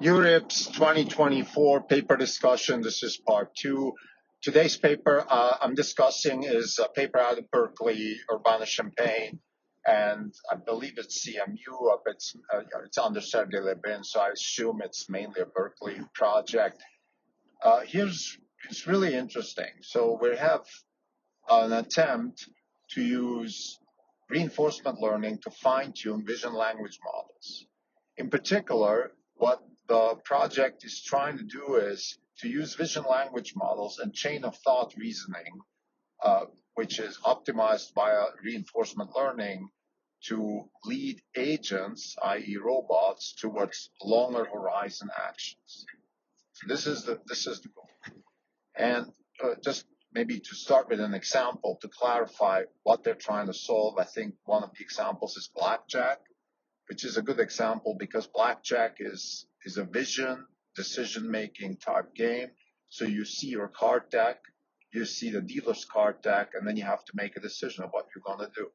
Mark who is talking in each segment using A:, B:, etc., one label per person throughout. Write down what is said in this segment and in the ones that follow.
A: Neurips 2024 paper discussion. This is part two. Today's paper I'm discussing is a paper out of Berkeley, Urbana-Champaign, and I believe it's CMU. It's under Sergey Levine, so I assume it's mainly a Berkeley project. It's really interesting. So we have an attempt to use reinforcement learning to fine-tune vision language models. In particular, what the project is trying to do is to use vision language models and chain of thought reasoning, which is optimized via reinforcement learning, to lead agents, i.e. robots, towards longer horizon actions. So this is the goal. And just maybe to start with an example to clarify what they're trying to solve, I think one of the examples is blackjack, which is a good example because blackjack is a vision, decision-making type game. So you see your card deck, you see the dealer's card deck, and then you have to make a decision of what you're going to do.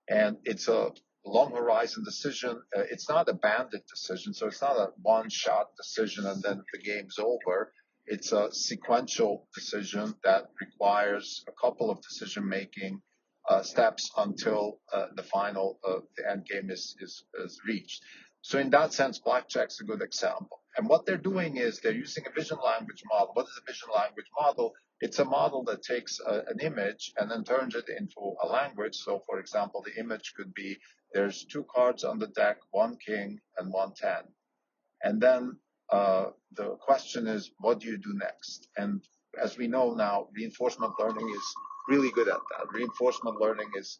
A: And it's a long horizon decision. It's not a bandit decision, so it's not a one-shot decision and then the game's over. It's a sequential decision that requires a couple of decision-making steps until the final the end game is reached. So in that sense, blackjack's a good example. And what they're doing is they're using a vision language model. What is a vision language model? It's a model that takes an image and then turns it into a language. So for example, the image could be there's two cards on the deck, one king and one 10. And then the question is, what do you do next? And as we know now, reinforcement learning is really good at that. Reinforcement learning is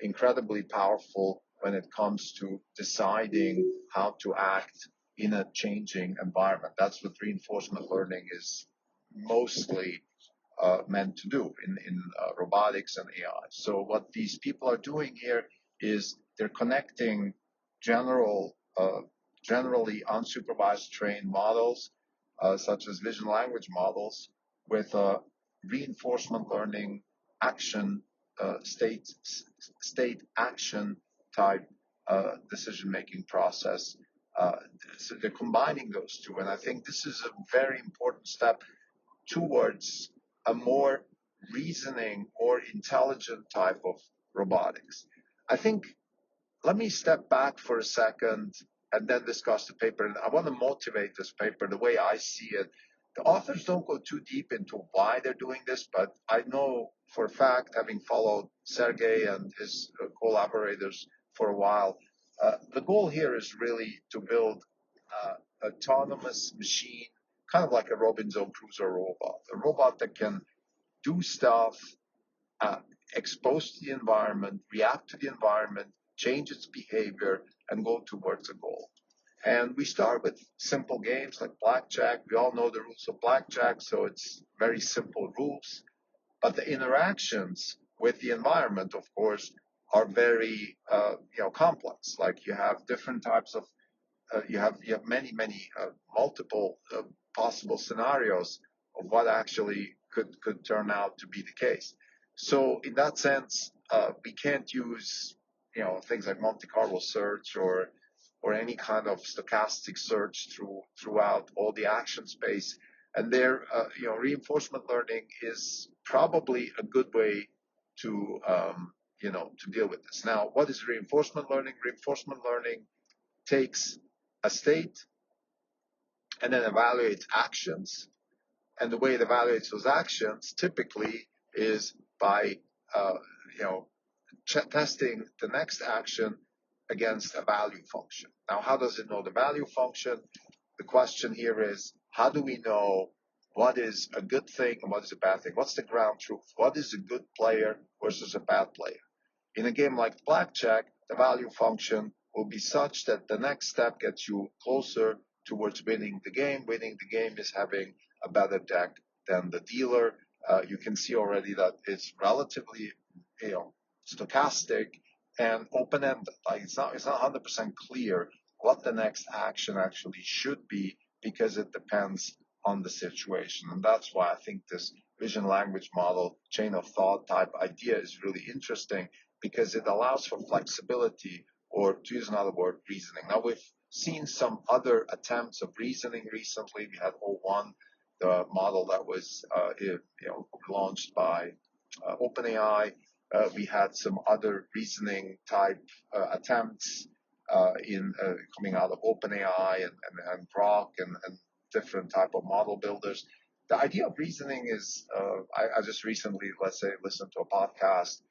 A: incredibly powerful when it comes to deciding how to act in a changing environment. That's what reinforcement learning is mostly meant to do in robotics and AI. So what these people are doing here is they're connecting generally unsupervised trained models, such as vision language models, with reinforcement learning action state action type decision-making process. So they're combining those two, and I think this is a very important step towards a more reasoning or intelligent type of robotics. I think, let me step back for a second and then discuss the paper. And I want to motivate this paper the way I see it. The authors don't go too deep into why they're doing this, but I know for a fact, having followed Sergey and his collaborators for a while, the goal here is really to build autonomous machine, kind of like a Robinson Crusoe robot, a robot that can do stuff, expose to the environment, react to the environment, change its behavior, and go towards a goal. And we start with simple games like blackjack. We all know the rules of blackjack, so it's very simple rules. But the interactions with the environment, of course, are very complex. Like you have different types of you have many multiple possible scenarios of what actually could turn out to be the case. So in that sense, we can't use things like Monte Carlo search or any kind of stochastic search throughout all the action space. And there, reinforcement learning is probably a good way to to deal with this. Now, what is reinforcement learning? Reinforcement learning takes a state and then evaluates actions. And the way it evaluates those actions typically is by testing the next action against a value function. Now, how does it know the value function? The question here is, how do we know what is a good thing and what is a bad thing? What's the ground truth? What is a good player versus a bad player? In a game like blackjack, the value function will be such that the next step gets you closer towards winning the game. Winning the game is having a better deck than the dealer. You can see already that it's relatively, stochastic and open-ended. Like it's not 100% clear what the next action actually should be because it depends on the situation. And that's why I think this vision language model chain of thought type idea is really interesting because it allows for flexibility, or to use another word, reasoning. Now, seen some other attempts of reasoning recently. We had O1, the model that was launched by OpenAI. We had some other reasoning type attempts in coming out of OpenAI and Grok and different type of model builders. The idea of reasoning is, I just recently, let's say, listened to a podcast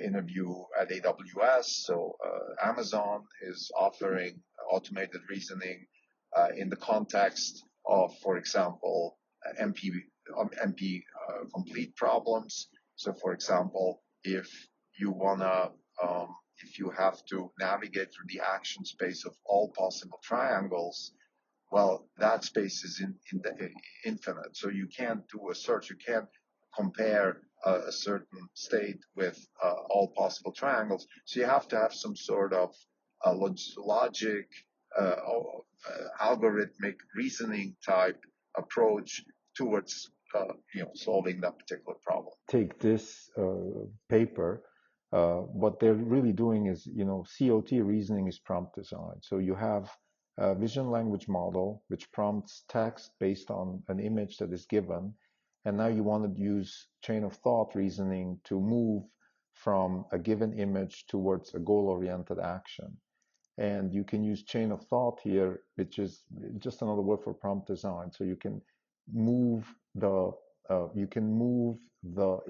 A: interview at AWS. So Amazon is offering automated reasoning in the context of, for example, MP complete problems. So, for example, if you wanna, if you have to navigate through the action space of all possible triangles, well, that space is in the infinite. So you can't do a search. You can't compare a certain state with all possible triangles. So you have to have some sort of logic, algorithmic reasoning type approach towards solving that particular problem.
B: Take this paper, what they're really doing is, COT reasoning is prompt design. So you have a vision language model which prompts text based on an image that is given, and now you want to use chain of thought reasoning to move from a given image towards a goal-oriented action. And you can use chain of thought here, which is just another word for prompt design. So you can move the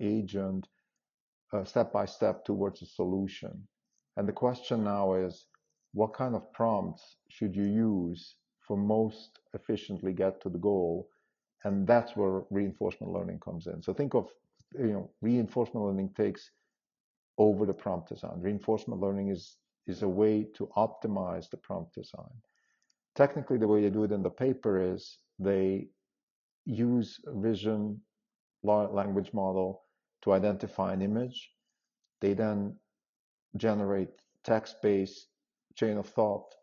B: agent step by step towards a solution. And the question now is, what kind of prompts should you use for most efficiently get to the goal? And that's where reinforcement learning comes in. So think of, reinforcement learning takes over the prompt design. Reinforcement learning is a way to optimize the prompt design. Technically, the way they do it in the paper is they use a vision language model to identify an image. They then generate text-based chain of thought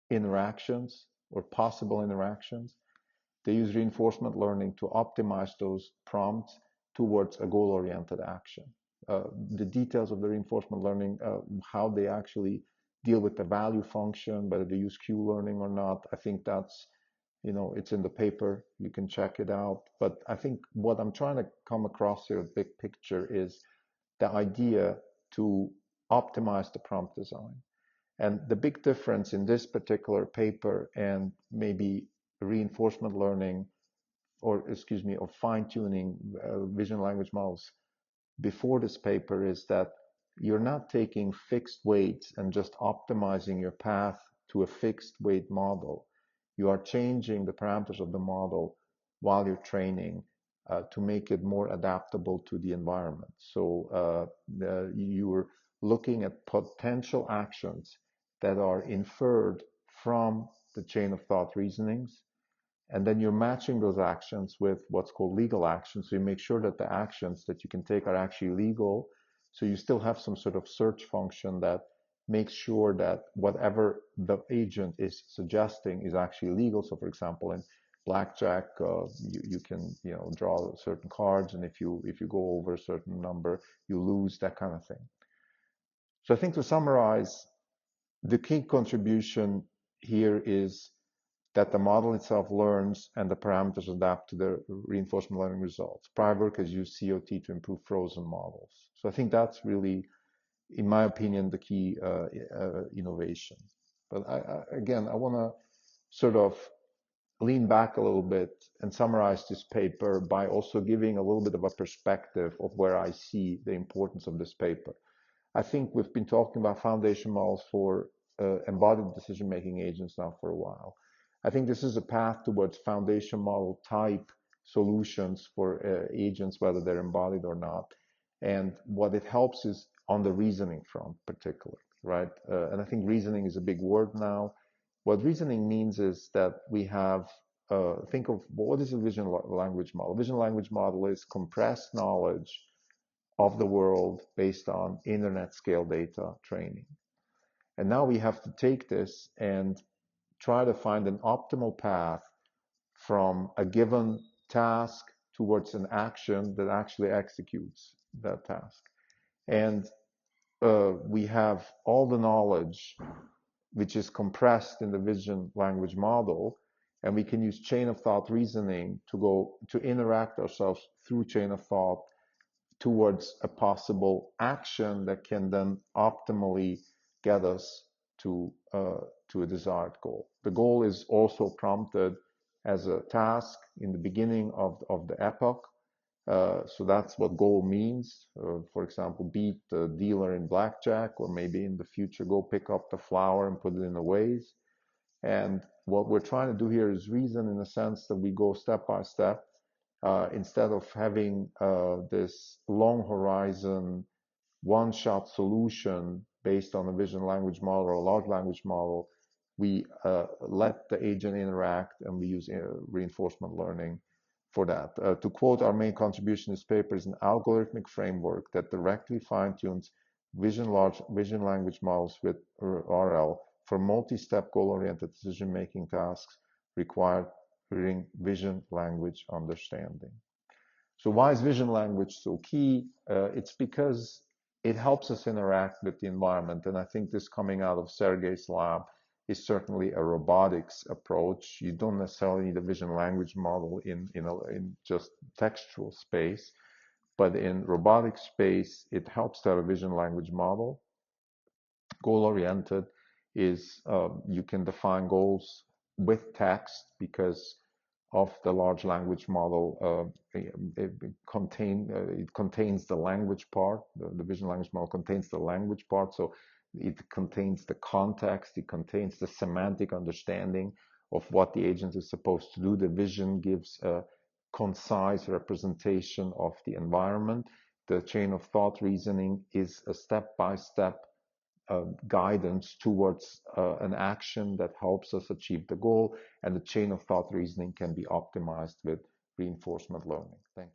B: interactions or possible interactions. They use reinforcement learning to optimize those prompts towards a goal-oriented action. The details of the reinforcement learning, how they actually deal with the value function, whether they use Q-learning or not, I think that's, it's in the paper. You can check it out. But I think what I'm trying to come across here, big picture, is the idea to optimize the prompt design. And the big difference in this particular paper and maybe reinforcement learning, or excuse me, or fine-tuning vision language models before this paper is that you're not taking fixed weights and just optimizing your path to a fixed weight model. You are changing the parameters of the model while you're training to make it more adaptable to the environment. So you're looking at potential actions that are inferred from the chain of thought reasonings, and then you're matching those actions with what's called legal actions. So you make sure that the actions that you can take are actually legal. So you still have some sort of search function that makes sure that whatever the agent is suggesting is actually legal. So for example, in blackjack, you can draw certain cards, and if you go over a certain number, you lose, that kind of thing. So I think to summarize, the key contribution here is that the model itself learns and the parameters adapt to the reinforcement learning results. Prior work has used COT to improve frozen models. So I think that's really, in my opinion, the key innovation. But again, I want to sort of lean back a little bit and summarize this paper by also giving a little bit of a perspective of where I see the importance of this paper. I think we've been talking about foundation models for embodied decision-making agents now for a while. I think this is a path towards foundation model type solutions for agents, whether they're embodied or not. And what it helps is on the reasoning front, particularly, right? And I think reasoning is a big word now. What reasoning means is that we have, think of what is a vision language model? Vision language model is compressed knowledge of the world based on internet scale data training. And now we have to take this and try to find an optimal path from a given task towards an action that actually executes that task. And we have all the knowledge which is compressed in the vision language model. And we can use chain of thought reasoning to interact ourselves through chain of thought towards a possible action that can then optimally get us to a desired goal. The goal is also prompted as a task in the beginning of the epoch. So that's what goal means. For example, beat the dealer in blackjack, or maybe in the future go pick up the flower and put it in a vase. And what we're trying to do here is reason in the sense that we go step by step. Instead of having this long horizon, one-shot solution based on a vision language model or a large language model, we let the agent interact, and we use reinforcement learning for that. To quote, our main contribution in this paper is an algorithmic framework that directly fine-tunes vision language models with RL for multi-step goal-oriented decision-making tasks requiring vision language understanding. So why is vision language so key? It's because it helps us interact with the environment. And I think this coming out of Sergey's lab is certainly a robotics approach. You don't necessarily need a vision language model in just textual space, but in robotic space, it helps to have a vision language model. Goal-oriented is you can define goals with text because of the large language model. It contains the language part. The vision language model contains the language part, so it contains the context, it contains the semantic understanding of what the agent is supposed to do. The vision gives a concise representation of the environment. The chain of thought reasoning is a step-by-step guidance towards an action that helps us achieve the goal, and the chain of thought reasoning can be optimized with reinforcement learning. Thank you.